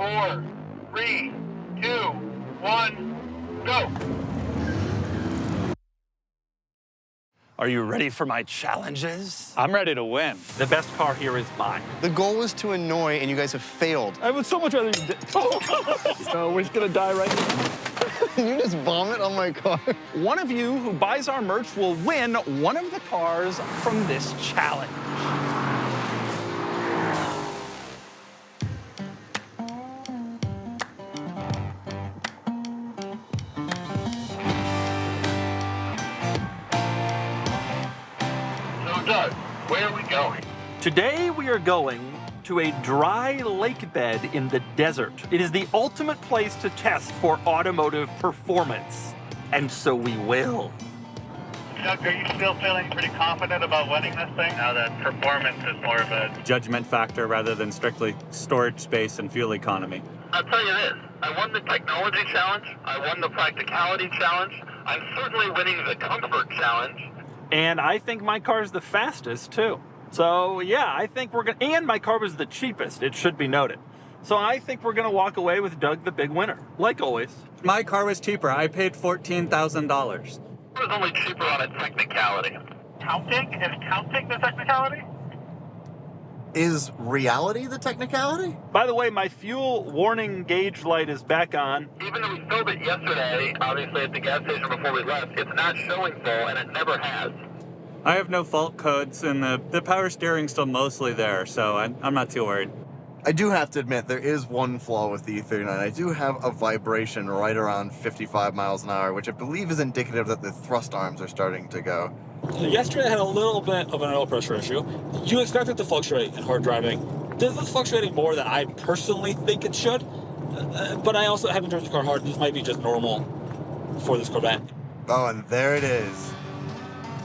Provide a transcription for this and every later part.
4, 3, 2, 1, go. Are you ready for my challenges? I'm ready to win. The best car here is mine. The goal was to annoy, and you guys have failed. I would so much rather you did. So we're just gonna die right now. You just vomit on my car. One of you who buys our merch will win one of the cars from this challenge. So, Doug, where are we going? Today we are going to a dry lake bed in the desert. It is the ultimate place to test for automotive performance. And so we will. Doug, are you still feeling pretty confident about winning this thing? Now that performance is more of a... Judgment factor rather than strictly storage space and fuel economy. I'll tell you this, I won the technology challenge, I won the practicality challenge, I'm certainly winning the comfort challenge. And I think my car's the fastest too. So yeah, I think we're gonna, and my car was the cheapest, it should be noted. So I think we're gonna walk away with Doug the big winner, like always. My car was cheaper. I paid $14,000. It was only cheaper on a technicality. Counting? Is counting the technicality? Is reality the technicality? By the way, my fuel warning gauge light is back on. Even though we filled it yesterday, obviously at the gas station before we left, it's not showing full, and it never has. I have no fault codes, and the power steering's still mostly there, so I'm not too worried. I do have to admit, there is one flaw with the E39. I do have a vibration right around 55 miles an hour, which I believe is indicative that the thrust arms are starting to go. Yesterday I had a little bit of an oil pressure issue. You expect it to fluctuate in hard driving. This is fluctuating more than I personally think it should, but I also haven't driven the car hard. This might be just normal for this Corvette. Oh, and there it is.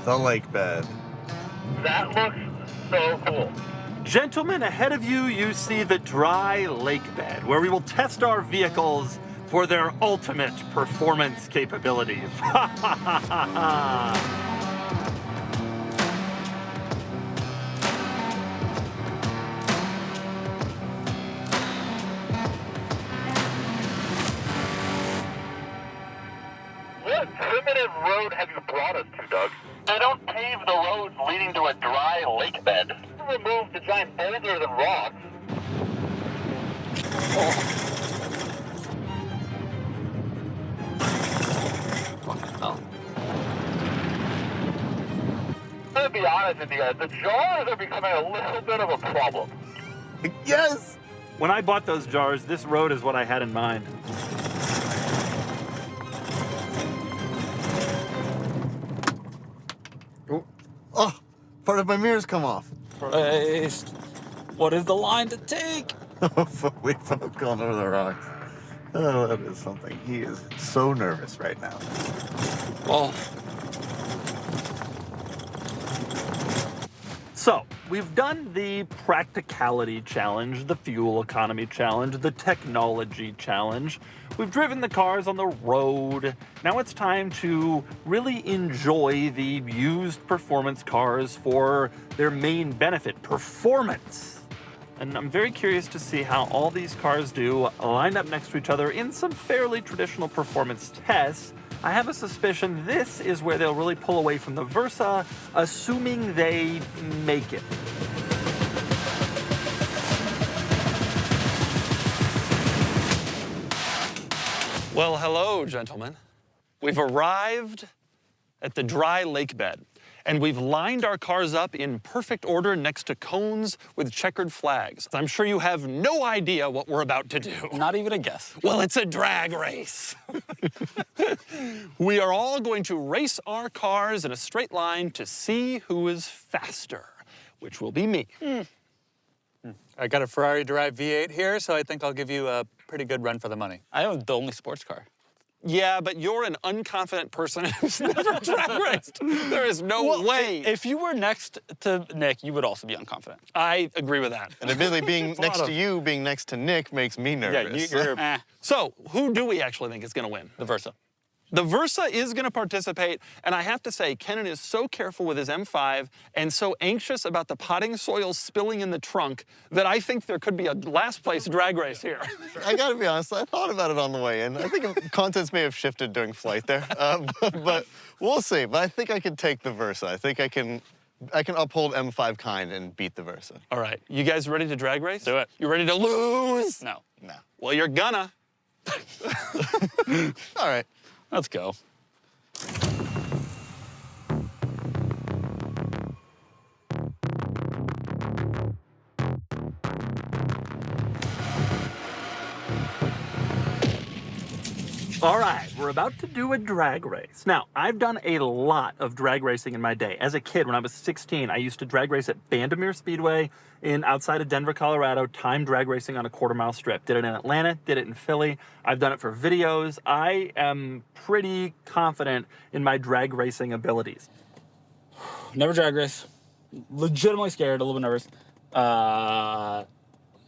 The lake bed. That looks so cool. Gentlemen, ahead of you, you see the dry lake bed, where we will test our vehicles for their ultimate performance capabilities. Ha ha ha ha ha! What primitive road have you brought us to, Doug? They don't pave the roads leading to a dry lake bed. Remove the giant boulders and rocks. Oh. To be honest with you guys, the jars are becoming a little bit of a problem. Yes! When I bought those jars, this road is what I had in mind. Oh, part of my mirror's come off. Christ. What is the line to take? We've both gone over the rocks. Oh, that is something. He is so nervous right now. Well, So, we've done the practicality challenge, the fuel economy challenge, the technology challenge. We've driven the cars on the road. Now it's time to really enjoy the used performance cars for their main benefit, performance. And I'm very curious to see how all these cars do lined up next to each other in some fairly traditional performance tests. I have a suspicion this is where they'll really pull away from the Versa, assuming they make it. Well, hello, gentlemen. We've arrived at the dry lake bed, and we've lined our cars up in perfect order next to cones with checkered flags. I'm sure you have no idea what we're about to do. not even a guess. Well, it's a drag race. We are all going to race our cars in a straight line to see who is faster, which will be me. I got a Ferrari Drive V8 here, so I think I'll give you a pretty good run for the money. I own the only sports car. Yeah, but you're an unconfident person who's never drag raced. There is no way. If you were next to Nick, you would also be unconfident. I agree with that. And admittedly, being next to you, being next to Nick makes me nervous. Yeah, you're... So, who do we actually think is going to win? The Versa. The Versa is going to participate, and I have to say, Kenan is so careful with his M5 and so anxious about the potting soil spilling in the trunk that I think there could be a last place drag race here. I gotta be honest, I thought about it on the way in. I think contents may have shifted during flight there, but we'll see. But I think I can take the Versa. I think I can uphold M5 kind and beat the Versa. All right, you guys ready to drag race? Do it. You ready to lose? No. No. Well, you're gonna. All right. Let's go. All right, we're about to do a drag race. Now, I've done a lot of drag racing in my day. As a kid, when I was 16, I used to drag race at BMW Speedway outside of Denver, Colorado, time drag racing on a quarter-mile strip. Did it in Atlanta, did it in Philly. I've done it for videos. I am pretty confident in my drag racing abilities. Never drag race. Legitimately scared, a little bit nervous.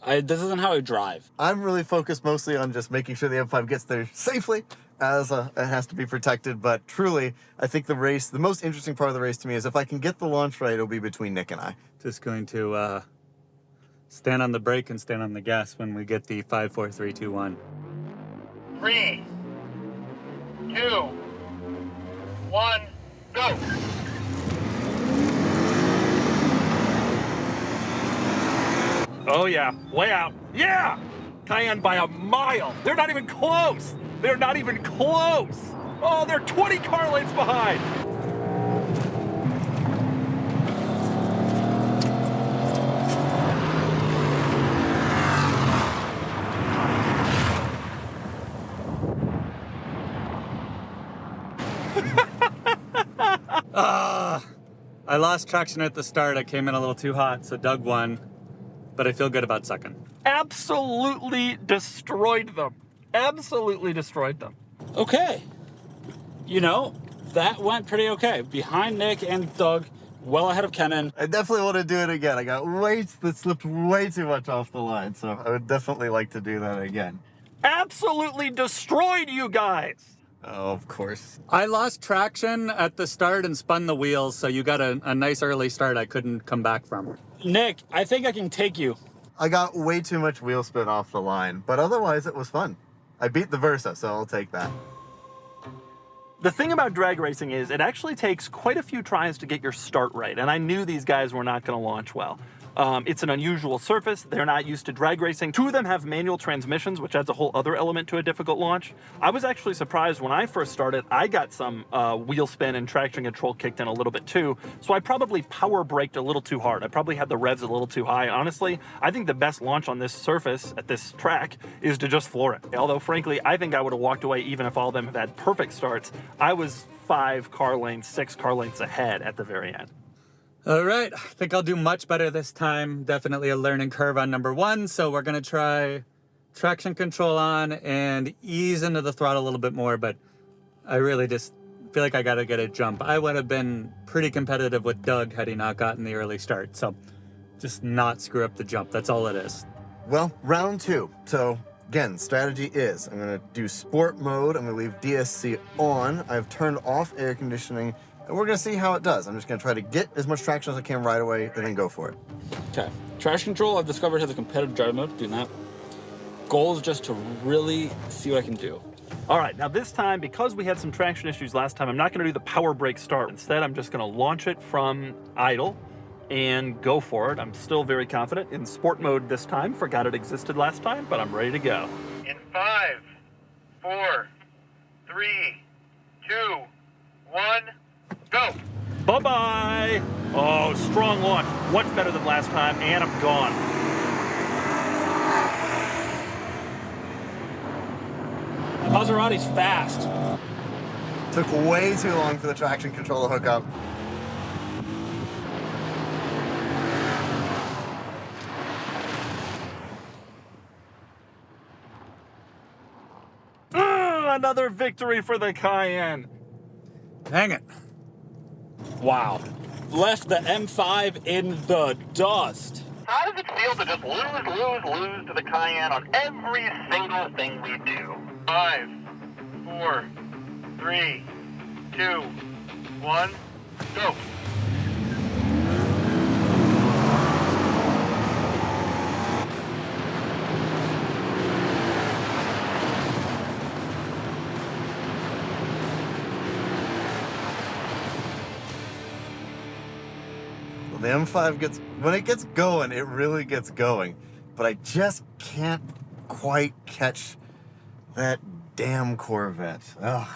This isn't how I drive. I'm really focused mostly on just making sure the M5 gets there safely, as it has to be protected. But truly, I think the most interesting part of the race to me is if I can get the launch right, it'll be between Nick and I. Just going to stand on the brake and stand on the gas when we get the 5, 4, 3, 2, 1. 3, 2, 1, go. Oh yeah, way out. Yeah! Cayenne by a mile. They're not even close. They're not even close. Oh, they're 20 car lengths behind. I lost traction at the start. I came in a little too hot, so Doug won. But I feel good about second. Absolutely destroyed them. Absolutely destroyed them. Okay. You know, that went pretty okay. Behind Nick and Doug, well ahead of Kenan. I definitely want to do it again. I got weights that slipped way too much off the line, so I would definitely like to do that again. Absolutely destroyed you guys. Oh, of course. I lost traction at the start and spun the wheels, so you got a nice early start I couldn't come back from. Nick, I think I can take you. I got way too much wheel spin off the line, but otherwise it was fun. I beat the Versa, so I'll take that. The thing about drag racing is it actually takes quite a few tries to get your start right, and I knew these guys were not going to launch well. It's an unusual surface. They're not used to drag racing. Two of them have manual transmissions, which adds a whole other element to a difficult launch. I was actually surprised when I first started, I got some wheel spin and traction control kicked in a little bit too, so I probably power braked a little too hard. I probably had the revs a little too high. Honestly, I think the best launch on this surface at this track is to just floor it. Although, frankly, I think I would have walked away even if all of them have had perfect starts. I was 5 car lengths, 6 car lengths ahead at the very end. All right, I think I'll do much better this time. Definitely a learning curve on number 1, so we're gonna try traction control on and ease into the throttle a little bit more, but I really just feel like I gotta get a jump. I would have been pretty competitive with Doug had he not gotten the early start, so just not screw up the jump, that's all it is. Well, round 2. So again, strategy is I'm gonna do sport mode. I'm gonna leave DSC on. I've turned off air conditioning, and we're gonna see how it does. I'm just gonna try to get as much traction as I can right away and then go for it. Okay. Traction control, I've discovered, has a competitive drive mode. Doing that. Goal is just to really see what I can do. All right, now this time, because we had some traction issues last time, I'm not gonna do the power brake start. Instead, I'm just gonna launch it from idle and go for it. I'm still very confident in sport mode this time. Forgot it existed last time, but I'm ready to go. In 5, 4, 3, 2, 1, go. Bye-bye. Oh, strong launch. Much better than last time, and I'm gone. The Maserati's fast. Took way too long for the traction control to hook up. Another victory for the Cayenne. Dang it. Wow. Left the M5 in the dust. How does it feel to just lose to the Cayenne on every single thing we do? 5, 4, 3, 2, 1, go. The M5 when it gets going, it really gets going. But I just can't quite catch that damn Corvette. Ugh.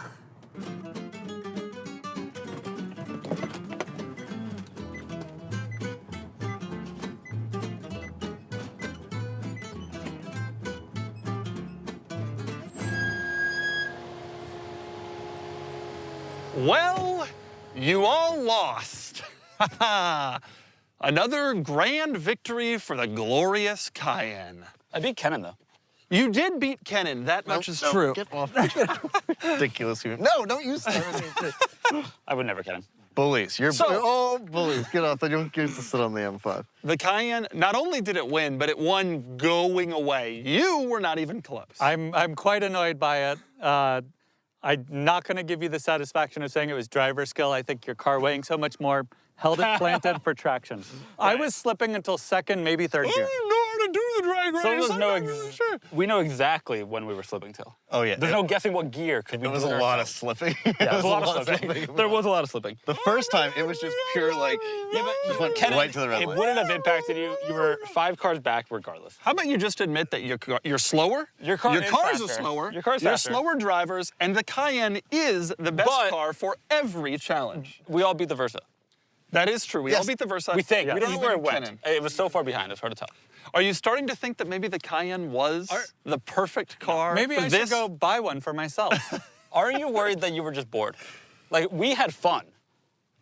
Well, you all lost. Another grand victory for the glorious Cayenne. I beat Kenan, though. You did beat Kenan, that much is true. Get off. Ridiculous. No, don't use that. I would never Kenan. Bullies. You're So- all bullies. Get off. They don't get to sit on the M5. The Cayenne, not only did it win, but it won going away. You were not even close. I'm quite annoyed by it. I'm not going to give you the satisfaction of saying it was driver skill. I think your car weighing so much more held it planted for traction. I was slipping until second, maybe third gear. know how to do the drag race. So there's I'm no not really sure. we know exactly when we were slipping till. Oh, yeah. There's no guessing what gear because we There was did a it lot of ourselves. slipping. Yeah, there was a lot of slipping. There was a lot of slipping. The first time, it was just pure, like, Yeah, but just went Kenan, right to the red it light. wouldn't have impacted you. You were 5 cars back regardless. How about you just admit that you're slower? Your car is cars are faster. slower. Your car's You're faster. slower drivers, and the Cayenne is the best But- car for every challenge. We all beat the Versa. That is true. We all Yes. beat the Versa. We think. Yeah. We don't know Even where it went. Kenan. It was so far behind. It's hard to tell. Are you starting to think that maybe the Cayenne was the perfect car Maybe for I this? should go buy one for myself. Are you worried that you were just bored? Like, we had fun.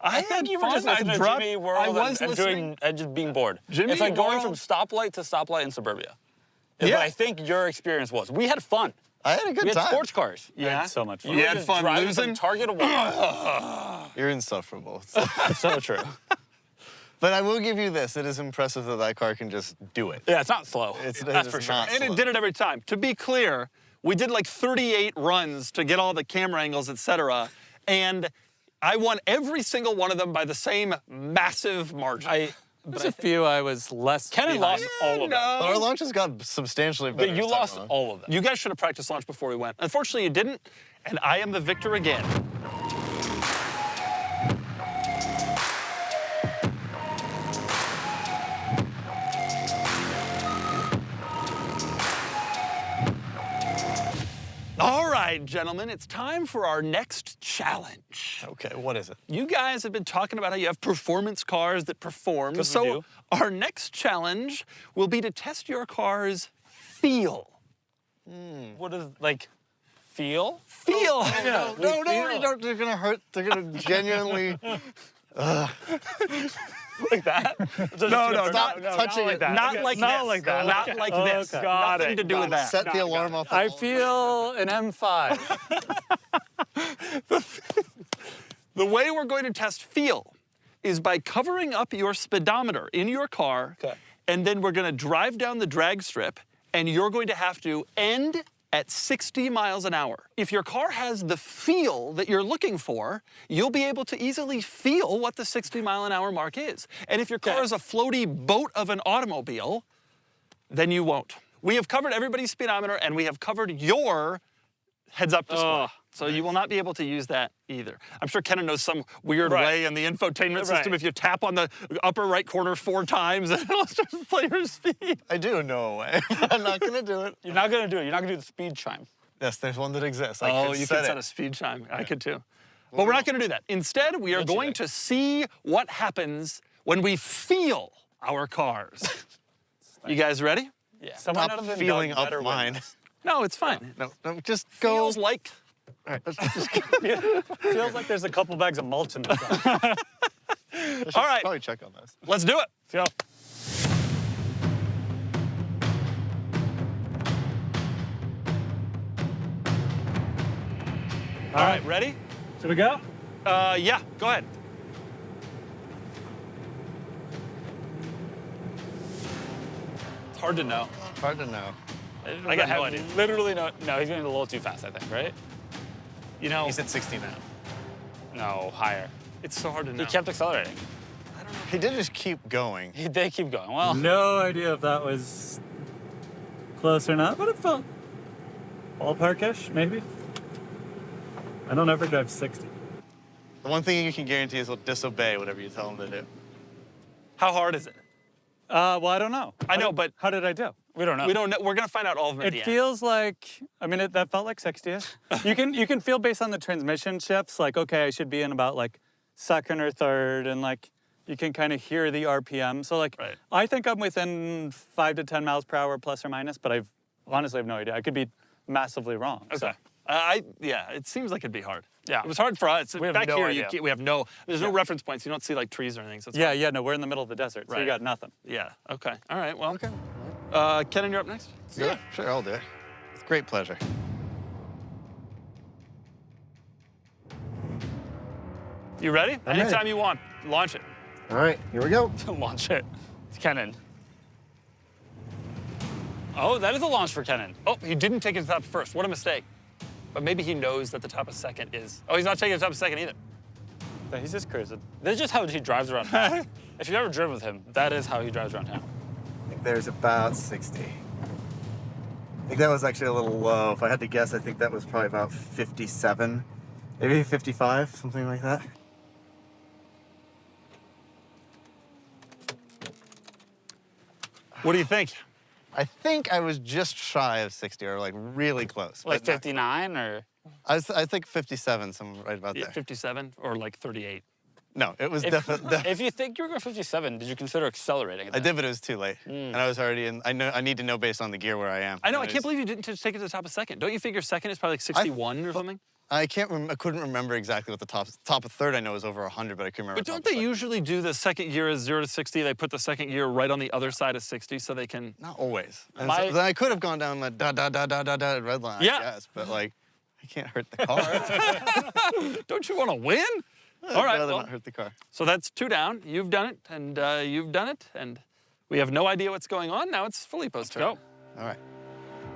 I think had you were fun. just listening I to dropped- Jimmy I World was and listening. just being bored. Jimmy it's like going from World- stoplight to stoplight in suburbia. Is Yeah. what I think your experience was. We had fun. I had a good We had time. sports cars. Yeah. so much fun. You You were had just fun driving losing? from Target to Walmart. You're insufferable. So true. But I will give you this. It is impressive that that car can just do it. Yeah, it's not slow. It's That's for sure. not And slow. it did it every time. To be clear, we did like 38 runs to get all the camera angles, etc. And I won every single one of them by the same massive margin. There's a few I was less Kenan behind. lost all of them. But our launches got substantially better. But you this time lost around. all of them. You guys should have practiced launch before we went. Unfortunately, you didn't, and I am the victor again. All right, gentlemen, it's time for our next challenge. Okay, what is it? You guys have been talking about how you have performance cars that perform. 'Cause we So do. our next challenge will be to test your car's feel. What is, like, feel? Feel. No, you don't. They're gonna hurt. They're gonna genuinely. Like that? No, Stop touching it. Not like Not this. like that. Not Okay. like this. Okay. Got Nothing it. to do with that. Set the alarm off. I feel an M5. The way we're going to test feel is by covering up your speedometer in your car, Okay. and then we're going to drive down the drag strip, and you're going to have to end at 60 miles an hour. If your car has the feel that you're looking for, you'll be able to easily feel what the 60 mile an hour mark is. And if your car Okay. is a floaty boat of an automobile, then you won't. We have covered everybody's speedometer, and we have covered your heads-up display. Oh, So you will not be able to use that either. I'm sure Kenan knows some weird Right. way in the infotainment system. Right. If you tap on the upper right corner 4 times, it'll start to play your speed. I do know a way. I'm not gonna do it. You're not going to do it. You're not going to do the speed chime. Yes, there's one that exists. I Oh, could you set could set it. a speed chime. I could too. But we're not going to do that. Instead, we are going to see what happens when we feel our cars. You guys ready? Yeah. Someone Stop other than feeling Doug up better win mine. this. No, it's fine. No, just go. Feels like All right, let's just. Feels like there's a couple bags of mulch in the car. All right. Probably check on this. Let's do it. Let's go. All right, ready? Should we go? Yeah, go ahead. It's hard to know. Hard to know. I got no idea. Literally no. No, he's going a little too fast, I think, right? You know, He's at 60 now. No, higher. it's so hard to know. He kept accelerating. He did just keep going. He did keep going. Well, No idea if that was close or not, but it felt ballparkish, maybe. I don't ever drive 60. The one thing you can guarantee is he'll disobey whatever you tell him to do. How hard is it? Well, I don't know. I know, but How did I do? we don't know. we don't know. We're gonna find out all of them at the It end. feels like, I mean, that felt like 60ish. You can feel based on the transmission shifts, like, okay, I should be in about like second or third, and like you can kind of hear the RPM. So like, Right. I think I'm within 5 to 10 miles per hour plus or minus, but I've honestly have no idea. I could be massively wrong. Okay. So. Yeah, it seems like it'd be hard. Yeah. It was hard for us. We have Back no here, idea. we have there's no reference points. You don't see like trees or anything. So it's hard. Yeah, no, we're in the middle of the desert, so you Right. got nothing. Yeah. Okay. All right. Well. Okay. Kenan, you're up next. Yeah, sure, I'll do it. With great pleasure. You ready? ready. Anytime you want, launch it. All right, here we go. Launch it. It's Kenan. Oh, that is a launch for Kenan. Oh, he didn't take it to the top first. What a mistake. But maybe he knows that the top of second is. Oh, he's not taking the top of second either. But he's just cruising. This is just how he drives around town. If you've ever driven with him, that is how he drives around town. I think there's about 60. I think that was actually a little low. If I had to guess, I think that was probably about 57, maybe 55, something like that. What do you think? I think I was just shy of 60, or like really close. Like but not- 59 or? I think 57, something right about Yeah, there. 57 or like 38. No, it was definitely. If you think you were going 57, did you consider accelerating? I did, but it was too late, and I was already in. I need to know based on the gear where I am. I know. I And can't believe you didn't just take it to the top of second. Don't you figure second is probably like 61 or something? I can't. I couldn't remember exactly what the top of third I know is over 100, but I couldn't remember. But don't top they of second. usually do the second gear as 0 to 60? They put the second gear right on the other side of 60 so they can. Not always. And My- so then I could have gone down the da red line. Yeah. I guess, but like, I can't hurt the car. Don't you want to win? I'd All right. rather Well, not hurt the car. so that's 2 down. You've done it, and you've done it, and we have no idea what's going on. Now it's Filippo's turn. Go. All right.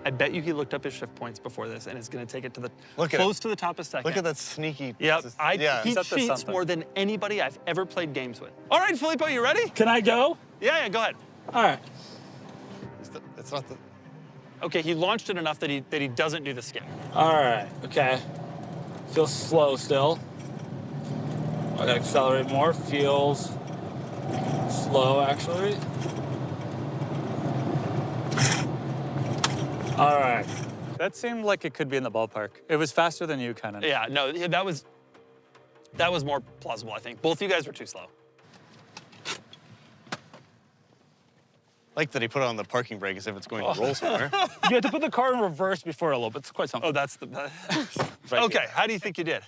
I bet you he looked up his shift points before this, and is going to take it to the Look at close to the top of second. Look at that sneaky. Yep. Yeah. He He's up to cheats something. more than anybody I've ever played games with. All right, Filippo, you ready? Can I go? Yeah, go ahead. All right. It's not the. Okay, he launched it enough that he doesn't do the skip. All right. Okay. Feels slow still. I gotta accelerate more. Feels slow, actually. All right. That seemed like it could be in the ballpark. It was faster than you, Kenan. Yeah, no, that was more plausible, I think. Both you guys were too slow. Like that he put it on the parking brake as if it's going to roll somewhere. You had to put the car in reverse before it eloped. It's quite something. Oh, that's the. Right Okay, here. how do you think you did?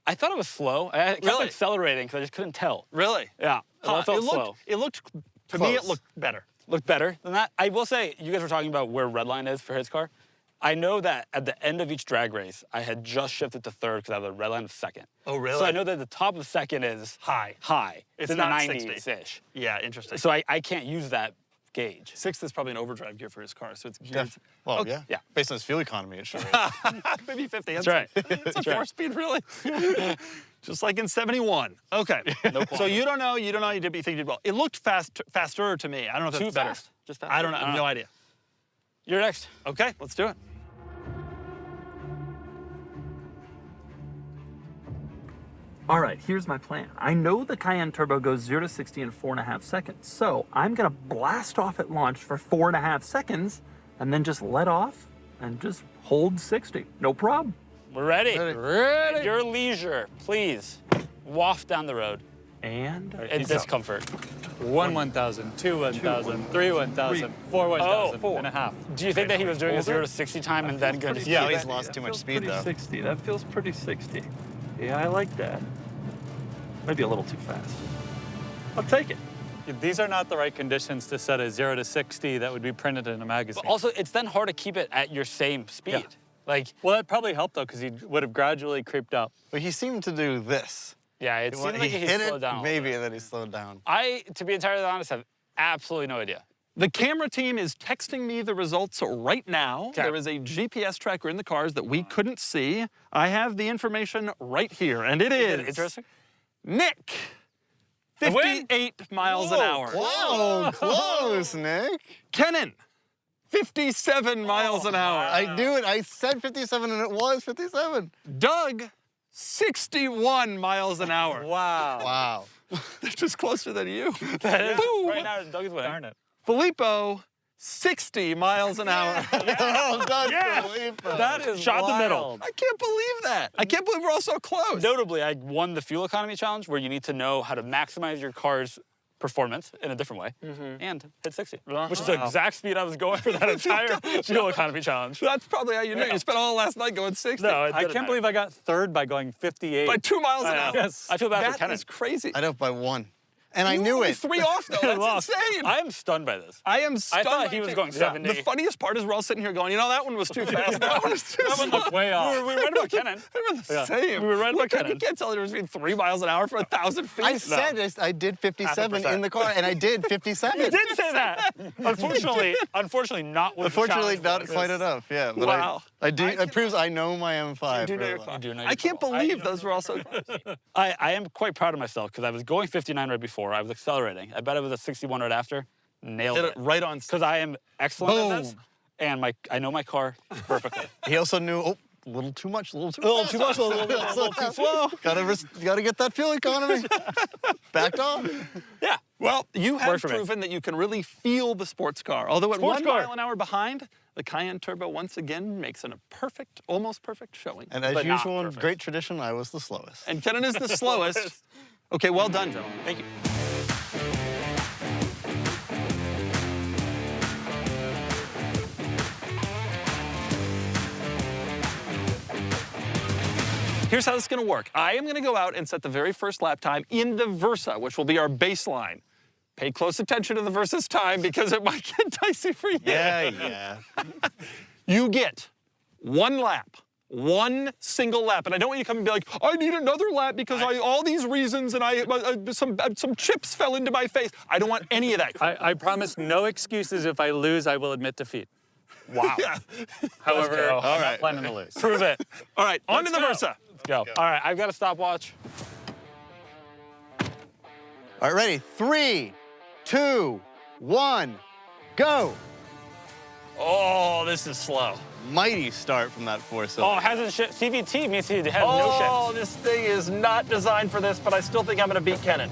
I thought it was slow. I kept Really? accelerating because I just couldn't tell. Really? Yeah. Huh, It felt slow. It looked to me, it Close. looked better. Looked better than that. I will say, you guys were talking about where red line is for his car. I know that at the end of each drag race, I had just shifted to third because I have the red line of second. Oh, really? So I know that the top of second is High. high. It's in the not 90s-ish. Yeah, interesting. So I can't use that gauge. Sixth is probably an overdrive gear for his car, so it's geared. Well, Okay. yeah. Yeah. Based on his fuel economy, it sure is. Maybe 50. That's right. It's a 4-speed, really. Just like in 71. Okay. So you don't know. You think you did well. It looked faster to me. I don't know if Too that's better. fast. Just fast. I don't know. I have no idea. You're next. Okay, let's do it. All right, here's my plan. I know the Cayenne Turbo goes 0 to 60 in 4.5 seconds, so I'm gonna blast off at launch for 4.5 seconds and then just let off and just hold 60. No problem. We're ready. Ready. At your leisure, please waft down the road And in discomfort. 1 1,000, 2 1,000, 3 1,000, 4 1,000 4. and a half. Do you think that he was doing a Hold 0 it. to 60 time and then going to Yeah, speed? he's lost too much speed though. 60. That feels pretty 60. Yeah, I like that. Maybe a little too fast. I'll take it. These are not the right conditions to set a 0 to 60 that would be printed in a magazine. But also, it's then hard to keep it at your same speed. Yeah. Like, Well, that probably helped though, because he would have gradually creeped up. But he seemed to do this. yeah, it seemed like he hit slowed it, down. a little maybe, bit. and then he slowed down. I, to be entirely honest, have absolutely no idea. The camera team is texting me the results right now. Okay. There is a GPS tracker in the cars that we couldn't see. I have the information right here, and it is Interesting. Nick, A win? 58 miles an hour. Whoa, close, Nick. Kenan, 57 miles an hour. I knew it. I said 57 and it was 57. Doug, 61 miles an hour. Wow. Wow. They're just closer than you. That is, Boom. right now, Doug is winning. Darn it. Filippo, 60 miles an hour. Well done, Yes. Filippo. That is Shot wild. the middle. I can't believe that. I can't believe we're all so close. Notably, I won the fuel economy challenge where you need to know how to maximize your car's performance in a different way and hit 60, which is the exact speed I was going for that entire fuel economy challenge. That's probably how you knew. You spent all last night going 60. No, I can't believe I got third by going 58. By 2 miles an I hour. know. Yes. I feel bad for That Kenan. is crazy. I know by 1. And I You knew were it. 3 off, though. That's Lost. insane. I am stunned by this. I am stunned. I thought by he was Kenan. going 70. The funniest part is we're all sitting here going, you know, that one was too fast. That one was too That one looked way off. We were right about Kenan. They were the Yeah. same. We were right about Look, you Kenan. can't tell the difference between 3 miles an hour for 1,000 feet. I said I did 57 100%. in the car, and I did 57. You did say that. Unfortunately, not with Unfortunately, the not challenge. quite enough. Yeah, but Wow. I do. It proves I know my M5. You do know really your well. car. You do know I your can't car. believe those were all so close. I am quite proud of myself because I was going 59 right before. I was accelerating. I bet it was a 61 right after. Nailed Hit it. it right on. Because I am excellent at this. Boom. And I know my car perfectly. He also knew. Oh, a little too much, a little too little fast. too much, a little too slow. Gotta get that fuel economy backed on. Yeah. Well, you have Works for me. proven that you can really feel the sports car. Although at Sports 1 car. mile an hour behind, the Cayenne Turbo once again makes a perfect, almost perfect showing. And as But not usual in perfect. great tradition, I was the slowest. And Kenan is the slowest. Okay, well done, gentlemen. Thank you. Here's how this is going to work. I am going to go out and set the very first lap time in the Versa, which will be our baseline. Pay close attention to the Versa's time because it might get dicey for you. Yeah. You get 1 lap. 1 single lap, and I don't want you to come and be like, I need another lap because all these reasons and some chips fell into my face. I don't want any of that. I promise no excuses. If I lose, I will admit defeat. Wow. However, go. I'm not planning to lose. Prove it. All right, on to the go. Versa. Go. All right, I've got a stopwatch. All right, ready? 3, 2, 1, go. Oh, this is slow. Mighty start from that 4-cylinder. Oh, it hasn't shipped. CVT means it has Oh, no ships. this thing is not designed for this, but I still think I'm going to beat Kenan.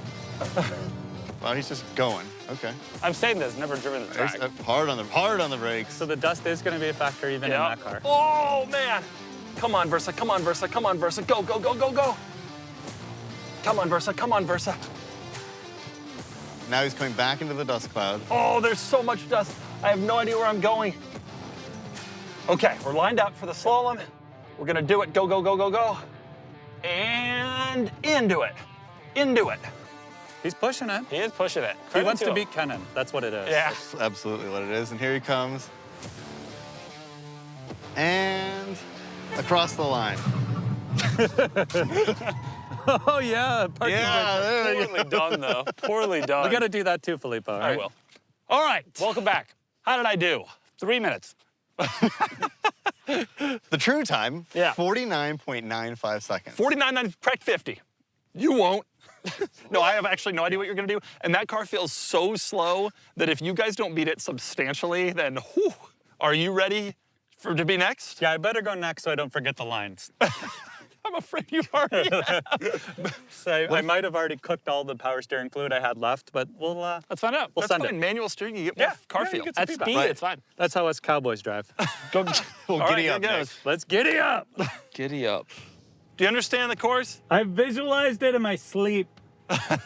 Wow, he's just going. Okay. I'm saying this, never driven the track. Hard on the brakes. So the dust is going to be a factor even in that car. Oh, man. Come on, Versa. Come on, Versa. Come on, Versa. Go, go, go, go, go. Come on, Versa. Come on, Versa. Now he's coming back into the dust cloud. Oh, there's so much dust. I have no idea where I'm going. Okay, we're lined up for the slalom. We're gonna do it. Go, go, go, go, go. And into it. Into it. He's pushing it. He is pushing it. He Credit wants to him. beat Kenan. That's what it is. Yeah. That's absolutely what it is. And here he comes. And across the line. Oh, yeah. Parking Yeah, there we go. Poorly done, though. Poorly done. We got to do that too, Filippo. I Right? will. All right. Welcome back. How did I do? 3 minutes. The true time, Yeah. 49.95 seconds. 49, crack 50. You won't. No, I have actually no idea what you're gonna do. And that car feels so slow that if you guys don't beat it substantially, then whew, are you ready to be next? Yeah, I better go next so I don't forget the lines. I'm afraid you already have. So I might have already cooked all the power steering fluid I had left, but we'll Let's find out. we'll That's send fine. it. Manual steering, you get more car you feel. get some At feedback. speed, Right. it's fine. That's how us cowboys drive. Go. Well, All right, giddy here up, it Nick. goes. Let's giddy up. Giddy up. Do you understand the course? I visualized it in my sleep.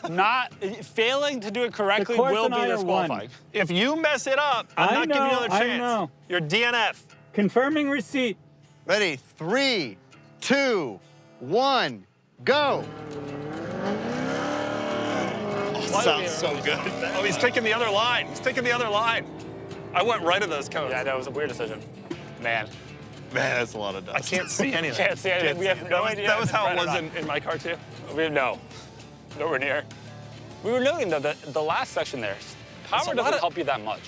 Not failing to do it correctly The course will and be I are disqualifying. If you mess it up, I'm I not giving you know, another I chance. know. You're DNF. Confirming receipt. Ready? 3, 2, 1, go. Sounds so good. Oh, he's taking the other line. He's taking the other line. I went right of those cones. Yeah, that was a weird decision. Man. Man, that's a lot of dust. I can't see anything. Can't see anything. We have no idea. That was if how it it's was right or not. in my car, too. We have nowhere near. We were noting though that the last section there, power a lot doesn't of- help you that much.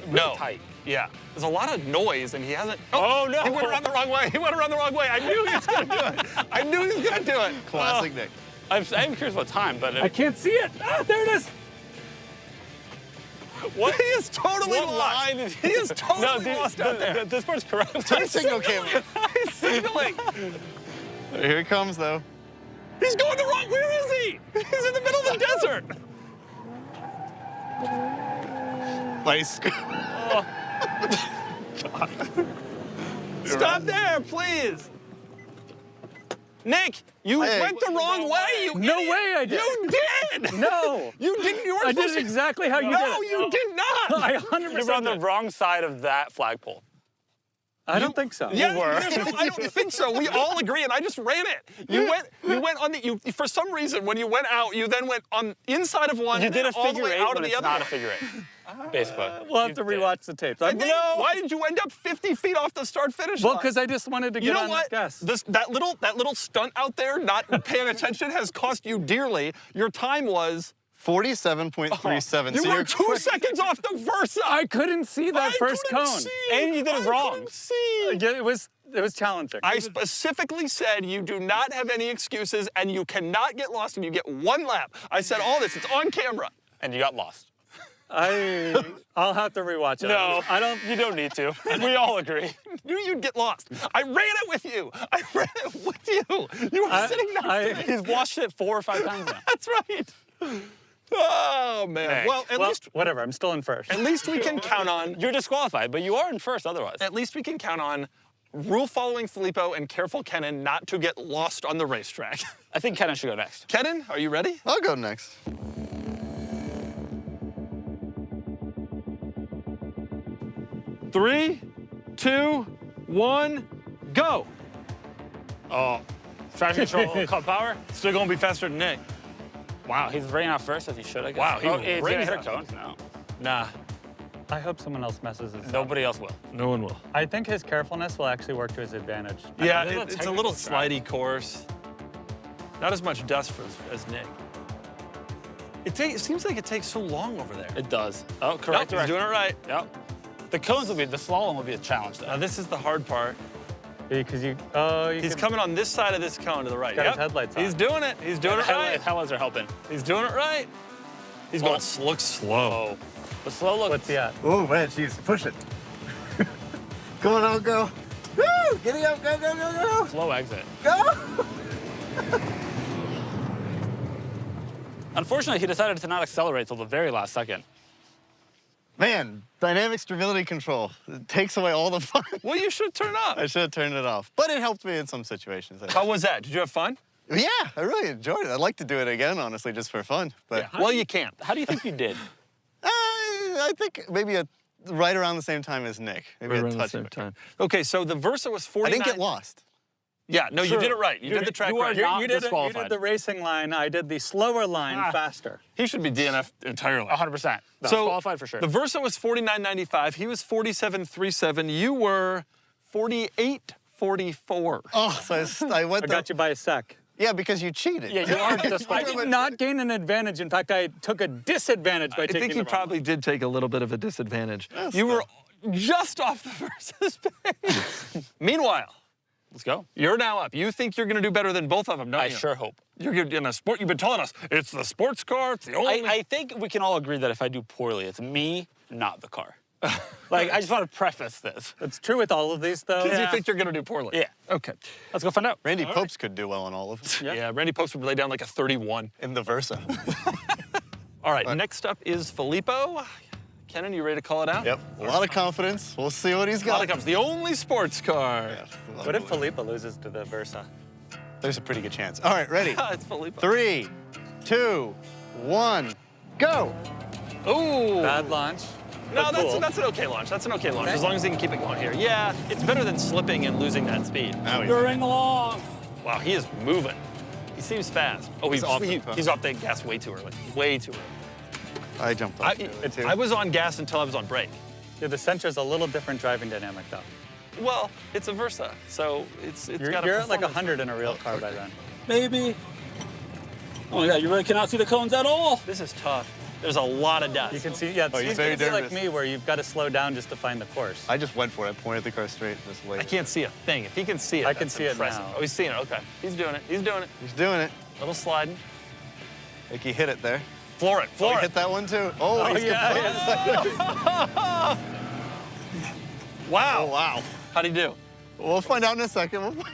No. tight. Yeah. There's a lot of noise, and he hasn't. Oh, no. He went around the wrong way. He went around the wrong way. I knew he was going to do it. I knew he was going to do it. Classic Nick. I'm curious about time, but I can't see it. Ah, there it is. What? He is totally what lost. line is He is totally lost out there. This part's correct. Turn signal camera. He's signaling. Here he comes, though. He's going the wrong. Where is he? He's in the middle of the desert. Nice. Stop there, please. Nick, you Hey. went the wrong way. You No idiot. way I did. You did. No. You didn't. You were I supposed did to. it exactly how you did No, it. you did not. I You 100% were on the did. wrong side of that flagpole. I don't think so. Yeah, were. I don't think so. We all agree, and I just ran it. You went on the. For some reason, when you went out, you then went on inside of one. You and did then a all the figure way eight out when of the it's other. not a figure eight, basically. We'll have to You did. rewatch the tapes. And then, why did you end up 50 feet off the start-finish Well, line? because I just wanted to You get know on what? gas. That little stunt out there, not paying attention, has cost you dearly. Your time was 47.37. you so were you're 2 seconds off the Versa. I couldn't see that first couldn't cone. see. And you did it I wrong. couldn't see. Yeah, it was challenging. I specifically said you do not have any excuses and you cannot get lost and you get one lap. I said all this. It's on camera. And you got lost. I'll have to rewatch it. No, I don't. You don't need to. We all agree. Knew you'd get lost. I ran it with you. I ran it with you. You were sitting next to me. He's watched it 4 or 5 times now. That's right. Oh man. Nick. Well, at least Whatever. I'm still in first. we can count on. You're disqualified, but you are in first otherwise. At least we can count on rule-following Filippo and careful Kenan not to get lost on the racetrack. I think Kenan should go next. Kenan, are you ready? I'll go next. Three, 2, 1, go. Oh, traction control, called power. Still gonna be faster than Nick. Wow, he's running out first as he should, I guess. Wow, he he's ran gonna hit a out. cone? No. Nah, I hope someone else messes this up. Nobody else will. no one will. I think his carefulness will actually work to his advantage. Yeah, This is a it's a technical little track. slidey course. Not as much dust as Nick. It seems like it takes so long over there. It does. Oh, Nope, correct he's direction. doing it right. Yep. The slalom will be a challenge though. Now this is the hard part. Because you He's coming on this side of this cone to the right. Got his headlights on. He's doing it. He's doing it right. Headlights are helping. He's doing it right. He's going looks slow. The slow look. What's he at? Oh man, she's push it. Come on, old girl. Woo! Giddy up, go, go, go, go, Slow exit. go! Unfortunately, he decided to not accelerate till the very last second. Man, dynamic stability control. It takes away all the fun. Well, you should turn up. I should have turned it off. But it helped me in some situations. How was that? Did you have fun? Yeah, I really enjoyed it. I'd like to do it again, honestly, just for fun. But Well, you can't. How do you think you did? I think maybe right around the same time as Nick. Maybe a touch of it. Okay, so the Versa was 49. I didn't get lost. Yeah, no, you True. did it right. You did the track you are right. not You did disqualified. the racing line. I did the slower line faster. He should be DNF entirely. 100%. No, So qualified for sure. the Versa was 49.95. He was 47.37. You were 48.44. Oh, so I went I got you by a sec. Yeah, because you cheated. Yeah, you are I disqualified. did not gain an advantage. In fact, I took a disadvantage by I taking think you the wrong probably did take a little bit of a disadvantage. You were just off the Versa's pace. Meanwhile, Let's go. you're now up. You think you're going to do better than both of them, don't I you? sure hope. You're in a sport. You've been telling us it's the sports car. It's the only. I think we can all agree that if I do poorly, it's me, not the car. Like, I just want to preface this. It's true with all of these, though. Because you think you're going to do poorly. Yeah. Okay. Let's go find out. Randy Popes could do well on all of them. Yeah, Randy Post would lay down like a 31. In the Versa. All right, next up is Filippo. Kenan, you ready to call it out? Yep. A lot of confidence. We'll see what he's got. Comes the only sports car. Yeah, What if Filippo loses to the Versa? There's a pretty good chance. All right, ready? It's Filippo. 3, 2, 1, go! Ooh. Bad launch. No, but cool. that's an okay launch. That's an okay launch, as long as he can keep it going here. Yeah, it's better than slipping and losing that speed. Now he's During along. Wow, he is moving. He seems fast. Oh, he's off the gas way too early. Way too early. I jumped off too. I was on gas until I was on brake. Yeah, the Sentra's a little different driving dynamic, though. Well, it's a Versa, so it's got a You're at like performance. 100 in a real car by then. Maybe. Oh my God, you really cannot see the cones at all. This is tough. There's a lot of dust. You can see, yeah, Oh, he's it's very like nervous. me where you've got to slow down just to find the course. I just went for it. I pointed the car straight and just I waited. can't see a thing. If he can see it, I can that's see it impressive. now. Oh, he's seeing it. Okay. He's doing it. He's doing it. He's doing it. Little sliding. I think he hit it there. Floor it. Oh, Floor he it. hit that one too. Oh, he's Wow. Oh, wow. How'd he do? We'll find out in a second.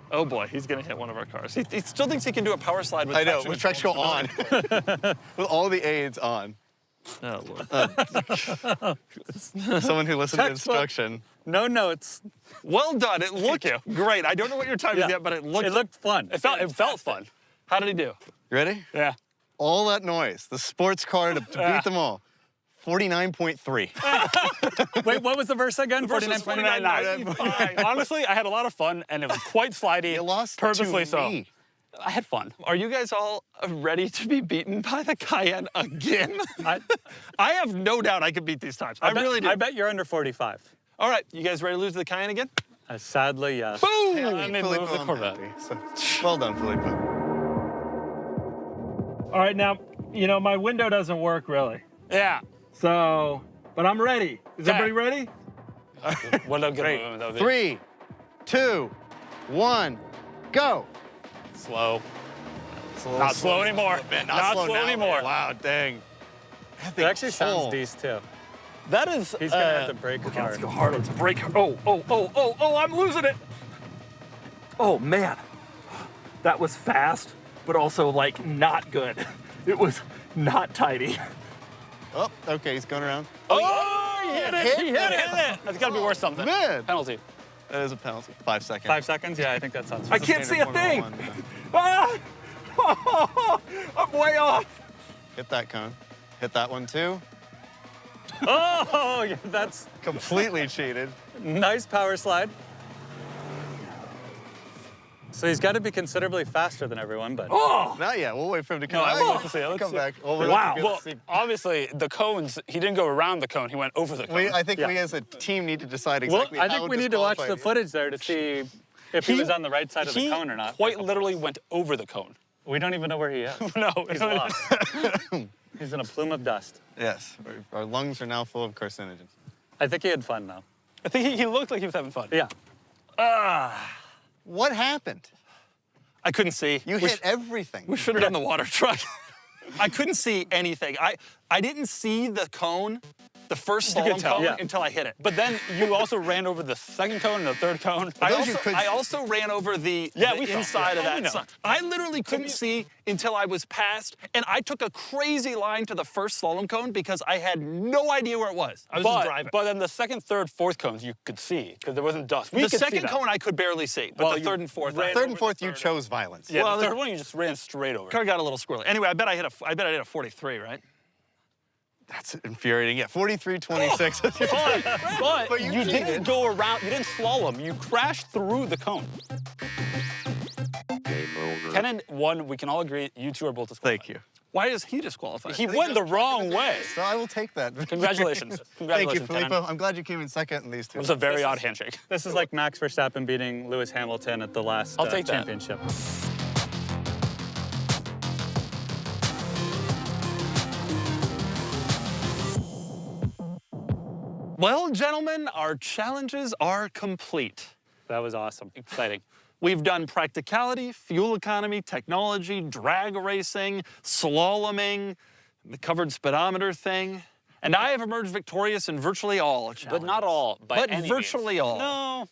Oh boy, he's gonna hit one of our cars. He still thinks he can do a power slide with I know, traction with traction control on. With all the aids on. Oh, Lord. Someone who listened to Textbook. instruction. No notes. Well done. It looked you. great. I don't know what your time is Yeah. yet, but it looked. It looked fun. It felt fun. How did he do? You ready? Yeah. All that noise, the sports car to beat them all. 49.3. Wait, what was the verse again? Versus 49.9. Honestly, I had a lot of fun, and it was quite slidey. You lost purposely to so. me. I had fun. Are you guys all ready to be beaten by the Cayenne again? I have no doubt I can beat these times. I really do. I bet you're under 45. All right, you guys ready to lose to the Cayenne again? Sadly, yes. Boom! I made Filippo, move the I'm Corvette. happy. So, well done, Filippo. All right, now, you know, my window doesn't work really. Yeah. So, but I'm ready. Is Okay. everybody ready? What a good movement that would be. 3, 2, 1, go. Slow. Slow, Not slow anymore. Man, Not slow now. anymore. Wow, dang. It actually sounds pull. decent too. That is. He's gonna have to brake hard. Let's go hard. Let's break. Oh, I'm losing it. Oh, man. That was fast, but also, like, not good. It was not tidy. Oh, okay, he's going around. Oh, he hit it. hit He hit it. That's got to be worth something. Man. Penalty. That is a penalty. 5 seconds. 5 seconds? Yeah, I think that sounds I fine. can't see a thing. Formula Ah! I'm way off. Hit that cone. Hit that one too. Oh, yeah, that's Completely cheated. nice power slide. So he's got to be considerably faster than everyone, but Not yet. We'll wait for him to come No, back. I would like to see it. Let's Come see. back. Oh, we're Wow. looking good. Well, Let's see. obviously, the cones, he didn't go around the cone, he went over the cone. I think Yeah. we as a team need to decide well, exactly I how think we need to watch the disqualified footage there to see if he was on the right side of the cone or not. Quite literally went over the cone. We don't even know where he is. No, He's lost. He's in a plume of dust. he is. Yes. Our lungs are now full of carcinogens. I think he had fun though. I think he looked like he was having fun. Yeah. What happened? I couldn't see. You hit everything. We should have done the water truck. I couldn't see anything. I didn't see the cone, the first You could slalom tell, cone, yeah. until I hit it. But then you also ran over the second cone and the third cone. I also ran over the we saw. inside Yeah, of we that know. sign. I literally couldn't see until I was past, and I took a crazy line to the first slalom cone because I had no idea where it was. I was just driving. But then the second, third, fourth cones you could see because there wasn't dust. We The could see second that. cone I could barely see, but Well, the you third and fourth. ran Third over and fourth, the you third. chose violence. Yeah, Well, the third one you just ran straight over. Car got a little squirrely. Anyway, I bet I hit a 43, right? That's infuriating. Yeah, 43.26. But you cheated. didn't go around. You didn't slalom. You crashed through the cone. Ken and one, we can all agree you two are both disqualified. Thank you. Why is he disqualified? He went the wrong way. So I will take that. Congratulations. Thank you, Congratulations, Ken. Filippo. I'm glad you came in second in these two. It was a very odd handshake. This is like Max Verstappen beating Lewis Hamilton at the last I'll take that. championship. Well, gentlemen, our challenges are complete. That was awesome. Exciting. We've done practicality, fuel economy, technology, drag racing, slaloming, the covered speedometer thing, and I have emerged victorious in virtually all challenges. But not all. But virtually all. No.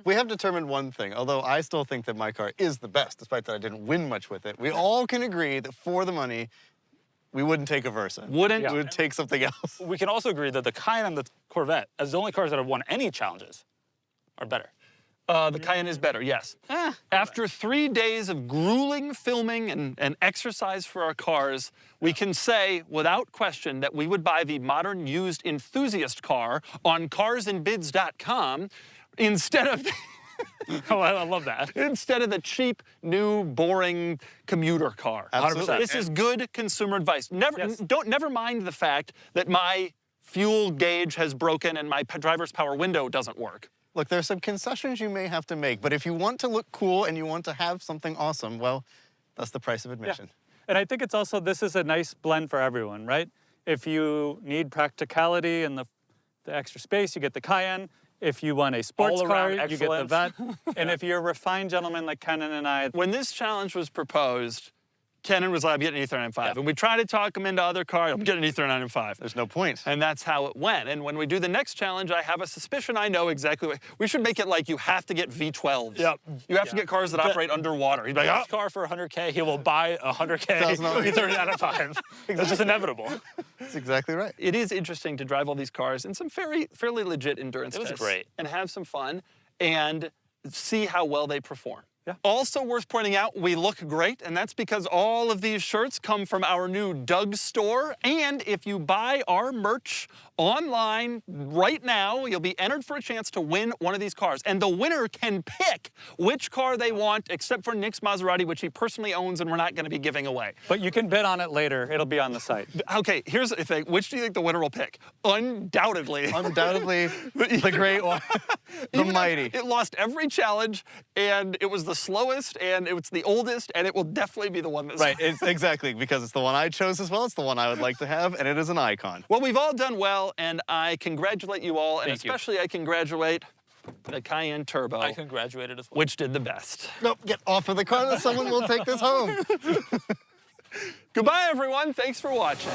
We have determined one thing, although I still think that my car is the best, despite that I didn't win much with it. We all can agree that for the money, we wouldn't take a Versa. Wouldn't? We would take something else. We can also agree that the Cayenne and the Corvette, as the only cars that have won any challenges, are better. The Cayenne is better, yes. After 3 days of grueling filming and exercise for our cars, we can say without question that we would buy the modern used enthusiast car on carsandbids.com instead of Oh, I love that. instead of the cheap, new, boring commuter car. Absolutely. This is good consumer advice. Never mind the fact that my fuel gauge has broken and my driver's power window doesn't work. Look, there are some concessions you may have to make, but if you want to look cool and you want to have something awesome, well, that's the price of admission. And I think it's also, this is a nice blend for everyone, right? If you need practicality and the extra space, you get the Cayenne. If you want a sports car, All-around you get the Vette. excellence. And if you're a refined gentleman like Kenan and I, When this challenge was proposed, Kenan was like, I'm getting an E39 M5. And we tried to talk him into other cars. I'm getting an E39 M5. There's no point. And that's how it went. And when we do the next challenge, I have a suspicion I know exactly what. We should make it like you have to get V12s. Yep. You have to get cars that operate underwater. He'd be like, This car for 100K, he will buy a 100K E39 M5. It's just inevitable. That's exactly right. It is interesting to drive all these cars in some fairly legit endurance It was tests great. and have some fun and see how well they perform. Yeah. Also worth pointing out, we look great, and that's because all of these shirts come from our new DOUGSCORE. And if you buy our merch online right now, you'll be entered for a chance to win one of these cars. And the winner can pick which car they want, except for Nick's Maserati, which he personally owns and we're not going to be giving away. but you can bid on it later. It'll be on the site. Okay, here's the thing. Which do you think the winner will pick? Undoubtedly. Undoubtedly, the great one, the Even though mighty. It lost every challenge, and it was the slowest, and it was the oldest, and it will definitely be the one that's Right, it's exactly, because it's the one I chose as well. It's the one I would like to have, and it is an icon. Well, we've all done well, and I congratulate you all, and Thank you. especially I congratulate the Cayenne Turbo, I congratulated as well. which did the best. Nope, get off of the car. Someone will take this home. Goodbye, everyone. Thanks for watching.